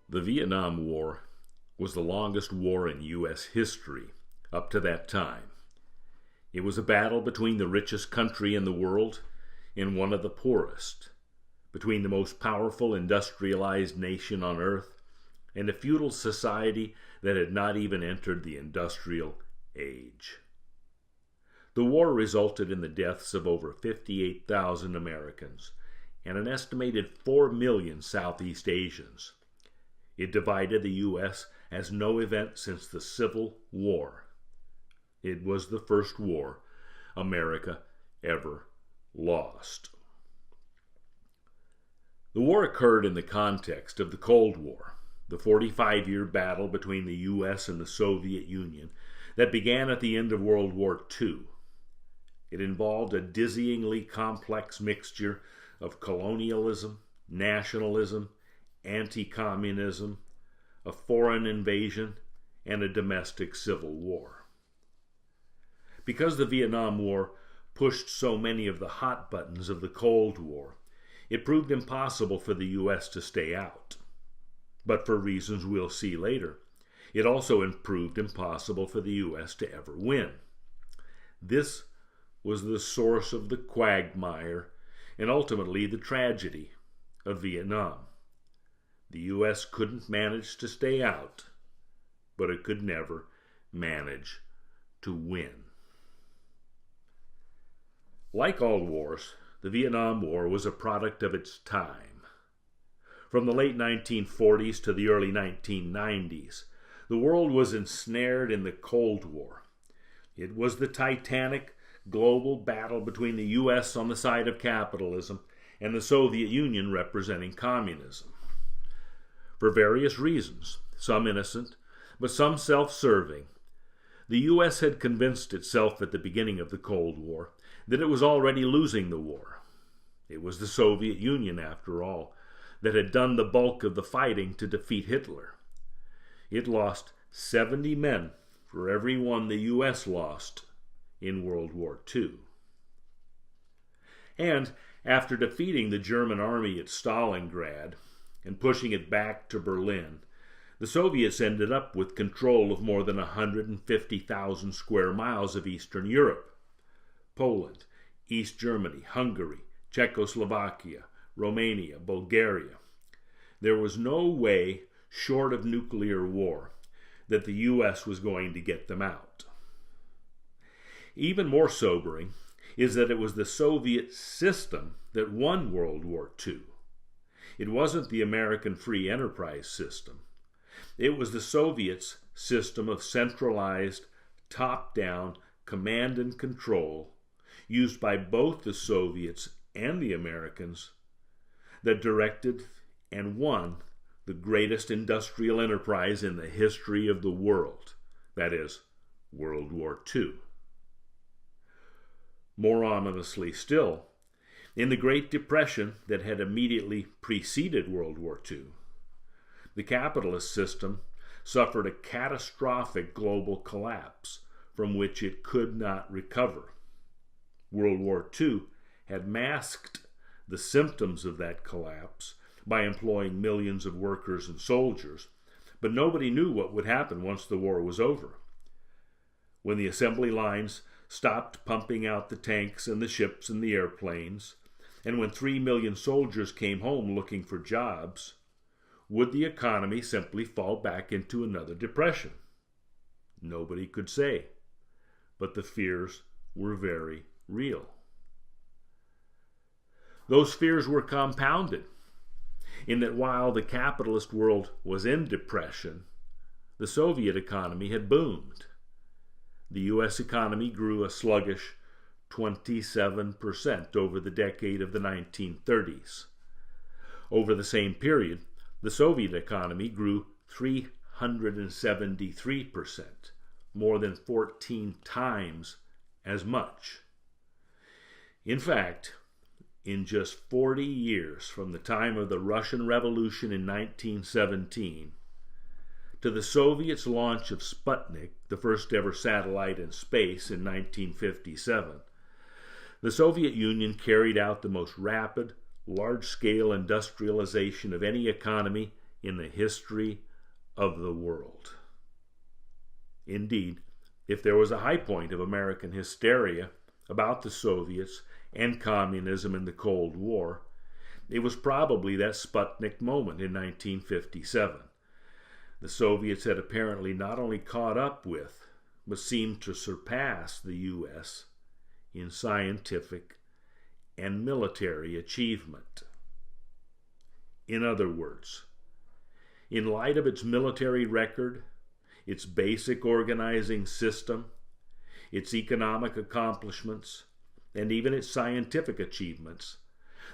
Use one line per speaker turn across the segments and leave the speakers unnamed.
The Vietnam War was the longest war in U.S. history up to that time. It was a battle between the richest country in the world and one of the poorest, between the most powerful industrialized nation on earth and a feudal society that had not even entered the industrial age. The war resulted in the deaths of over 58,000 Americans and an estimated 4 million Southeast Asians. It divided the U.S. as no event since the Civil War. It was the first war America ever lost. The war occurred in the context of the Cold War, the 45-year battle between the U.S. and the Soviet Union that began at the end of World War II. It involved a dizzyingly complex mixture of colonialism, nationalism, anti-communism, a foreign invasion, and a domestic civil war. Because the Vietnam War pushed so many of the hot buttons of the Cold War, it proved impossible for the U.S. to stay out. But for reasons we'll see later, it also proved impossible for the U.S. to ever win. This was the source of the quagmire and ultimately the tragedy of Vietnam. The U.S. couldn't manage to stay out, but it could never manage to win. Like all wars, the Vietnam War was a product of its time. From the late 1940s to the early 1990s, the world was ensnared in the Cold War. It was the titanic global battle between the U.S. on the side of capitalism and the Soviet Union representing communism. For various reasons, some innocent, but some self-serving, the U.S. had convinced itself at the beginning of the Cold War that it was already losing the war. It was the Soviet Union, after all, that had done the bulk of the fighting to defeat Hitler. It lost 70 men for every one the U.S. lost in World War II. And after defeating the German army at Stalingrad and pushing it back to Berlin, the Soviets ended up with control of more than 150,000 square miles of Eastern Europe. Poland, East Germany, Hungary, Czechoslovakia, Romania, Bulgaria. There was no way, short of nuclear war, that the U.S. was going to get them out. Even more sobering is that it was the Soviet system that won World War II. It wasn't the American free enterprise system. It was the Soviets' system of centralized, top-down command and control used by both the Soviets and the Americans that directed and won the greatest industrial enterprise in the history of the world, that is, World War II. More ominously still, in the Great Depression that had immediately preceded World War II, the capitalist system suffered a catastrophic global collapse from which it could not recover. World War II had masked the symptoms of that collapse by employing millions of workers and soldiers, but nobody knew what would happen once the war was over. When the assembly lines stopped pumping out the tanks and the ships and the airplanes, and when 3 million soldiers came home looking for jobs, would the economy simply fall back into another depression? Nobody could say, but the fears were very real. Those fears were compounded in that while the capitalist world was in depression, the Soviet economy had boomed. The U.S. economy grew a sluggish 27% over the decade of the 1930s. Over the same period, the Soviet economy grew 373%, more than 14 times as much. In fact, in just 40 years from the time of the Russian Revolution in 1917 to the Soviets' launch of Sputnik, the first ever satellite in space, in 1957, the Soviet Union carried out the most rapid, large-scale industrialization of any economy in the history of the world. Indeed, if there was a high point of American hysteria about the Soviets and communism in the Cold War, it was probably that Sputnik moment in 1957. The Soviets had apparently not only caught up with, but seemed to surpass the U.S. in scientific and military achievement. In other words, in light of its military record, its basic organizing system, its economic accomplishments, and even its scientific achievements,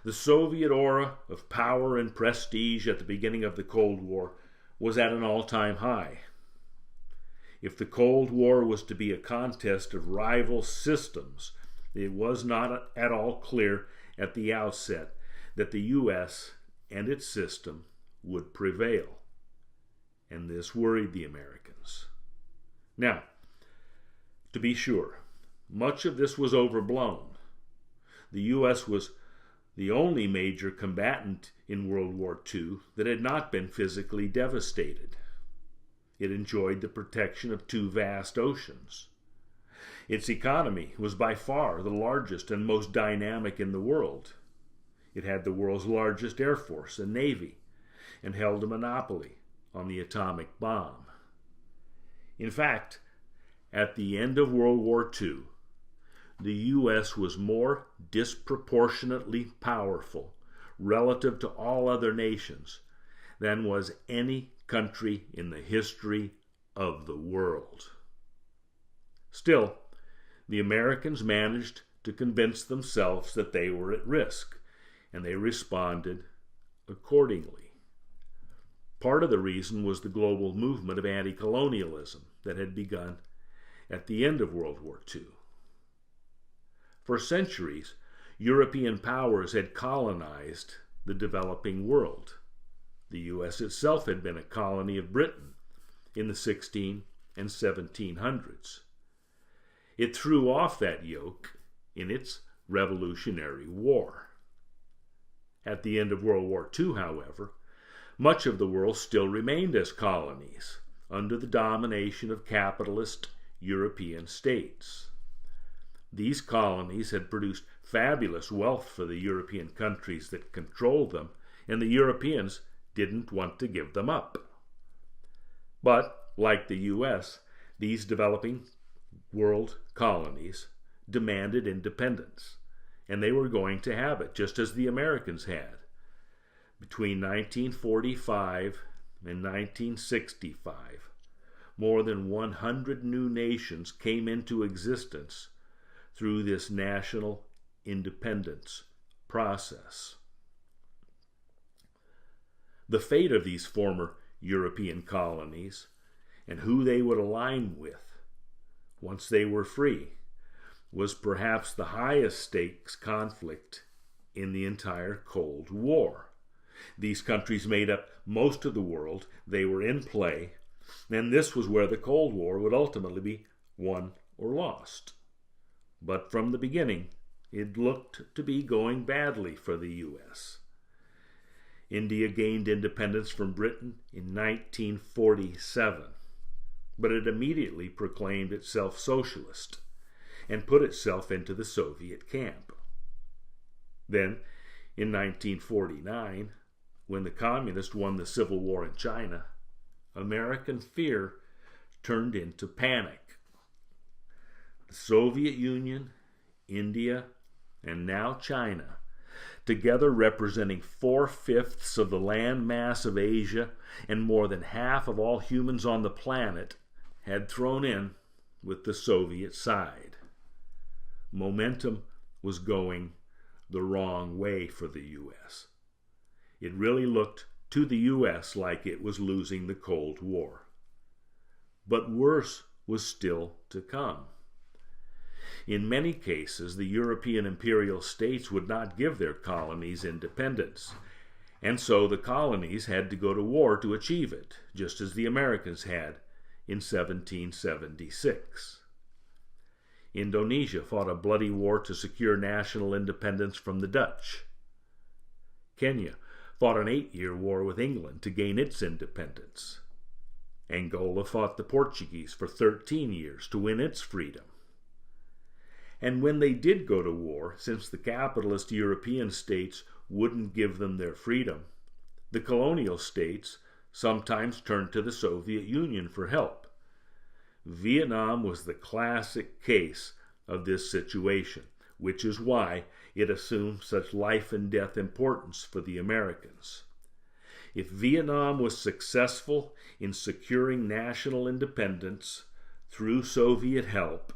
the Soviet aura of power and prestige at the beginning of the Cold War was at an all-time high. If the Cold War was to be a contest of rival systems, it was not at all clear at the outset that the U.S. and its system would prevail. And this worried the Americans. Now, to be sure, much of this was overblown. The U.S. was the only major combatant in World War II that had not been physically devastated. It enjoyed the protection of two vast oceans. Its economy was by far the largest and most dynamic in the world. It had the world's largest air force and navy, and held a monopoly on the atomic bomb. In fact, at the end of World War II, the U.S. was more disproportionately powerful relative to all other nations than was any country in the history of the world. Still, the Americans managed to convince themselves that they were at risk, and they responded accordingly. Part of the reason was the global movement of anti-colonialism that had begun at the end of World War II. For centuries, European powers had colonized the developing world. The U.S. itself had been a colony of Britain in the 1600s and 1700s. It threw off that yoke in its Revolutionary War. At the end of World War II, however, much of the world still remained as colonies under the domination of capitalist European states. These colonies had produced fabulous wealth for the European countries that controlled them, and the Europeans didn't want to give them up. But, like the U.S., these developing world colonies demanded independence, and they were going to have it, just as the Americans had. Between 1945 and 1965, more than 100 new nations came into existence through this national independence process. The fate of these former European colonies and who they would align with once they were free was perhaps the highest stakes conflict in the entire Cold War. These countries made up most of the world. They were in play, and this was where the Cold War would ultimately be won or lost. But from the beginning, it looked to be going badly for the U.S. India gained independence from Britain in 1947, but it immediately proclaimed itself socialist and put itself into the Soviet camp. Then, in 1949, when the communists won the Civil War in China, American fear turned into panic. The Soviet Union, India, and now China, together representing 4/5 of the land mass of Asia and more than half of all humans on the planet, had thrown in with the Soviet side. Momentum was going the wrong way for the U.S. It really looked to the U.S. like it was losing the Cold War. But worse was still to come. In many cases, the European imperial states would not give their colonies independence, and so the colonies had to go to war to achieve it, just as the Americans had in 1776. Indonesia fought a bloody war to secure national independence from the Dutch. Kenya fought an 8-year war with England to gain its independence. Angola fought the Portuguese for 13 years to win its freedom. And when they did go to war, since the capitalist European states wouldn't give them their freedom, the colonial states sometimes turned to the Soviet Union for help. Vietnam was the classic case of this situation, which is why it assumed such life and death importance for the Americans. If Vietnam was successful in securing national independence through Soviet help,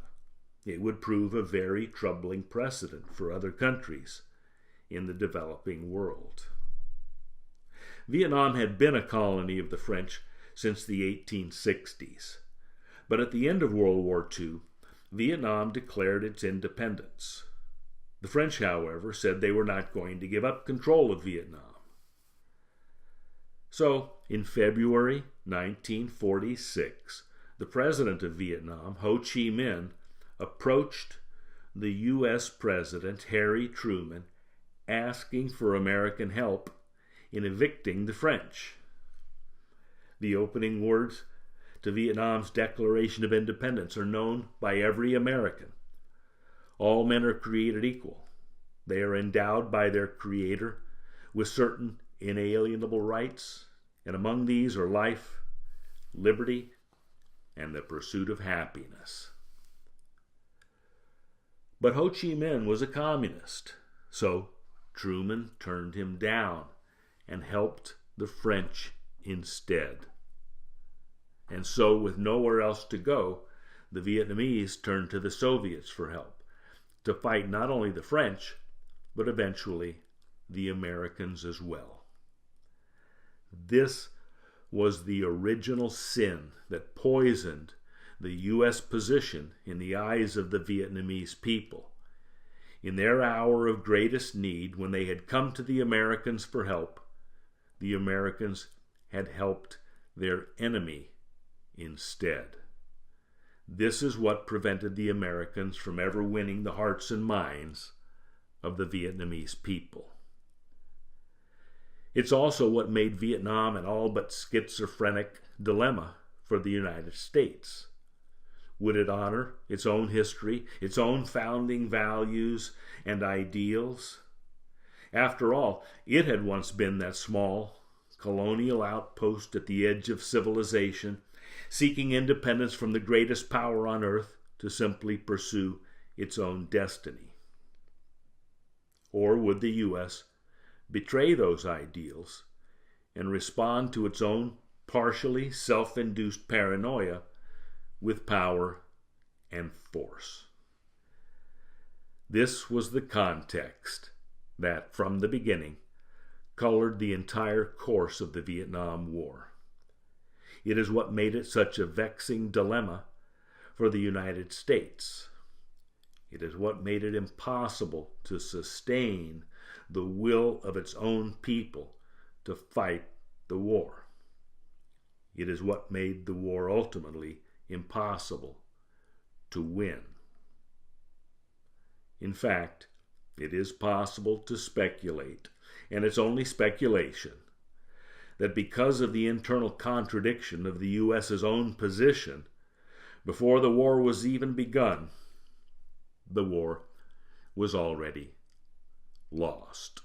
it would prove a very troubling precedent for other countries in the developing world. Vietnam had been a colony of the French since the 1860s, but at the end of World War II, Vietnam declared its independence. The French, however, said they were not going to give up control of Vietnam. So, in February 1946, the president of Vietnam, Ho Chi Minh, approached the U.S. President Harry Truman asking for American help in evicting the French. The opening words to Vietnam's Declaration of Independence are known by every American. All men are created equal. They are endowed by their Creator with certain inalienable rights, and among these are life, liberty, and the pursuit of happiness. But Ho Chi Minh was a communist, so Truman turned him down and helped the French instead. And so, with nowhere else to go, the Vietnamese turned to the Soviets for help, to fight not only the French, but eventually the Americans as well. This was the original sin that poisoned the U.S. position in the eyes of the Vietnamese people. In their hour of greatest need, when they had come to the Americans for help, the Americans had helped their enemy instead. This is what prevented the Americans from ever winning the hearts and minds of the Vietnamese people. It's also what made Vietnam an all but schizophrenic dilemma for the United States. Would it honor its own history, its own founding values and ideals? After all, it had once been that small colonial outpost at the edge of civilization, seeking independence from the greatest power on earth to simply pursue its own destiny. Or would the U.S. betray those ideals and respond to its own partially self-induced paranoia with power and force? This was the context that, from the beginning, colored the entire course of the Vietnam War. It is what made it such a vexing dilemma for the United States. It is what made it impossible to sustain the will of its own people to fight the war. It is what made the war ultimately impossible to win. In fact, it is possible to speculate, and it's only speculation, that because of the internal contradiction of the U.S.'s own position, before the war was even begun, the war was already lost.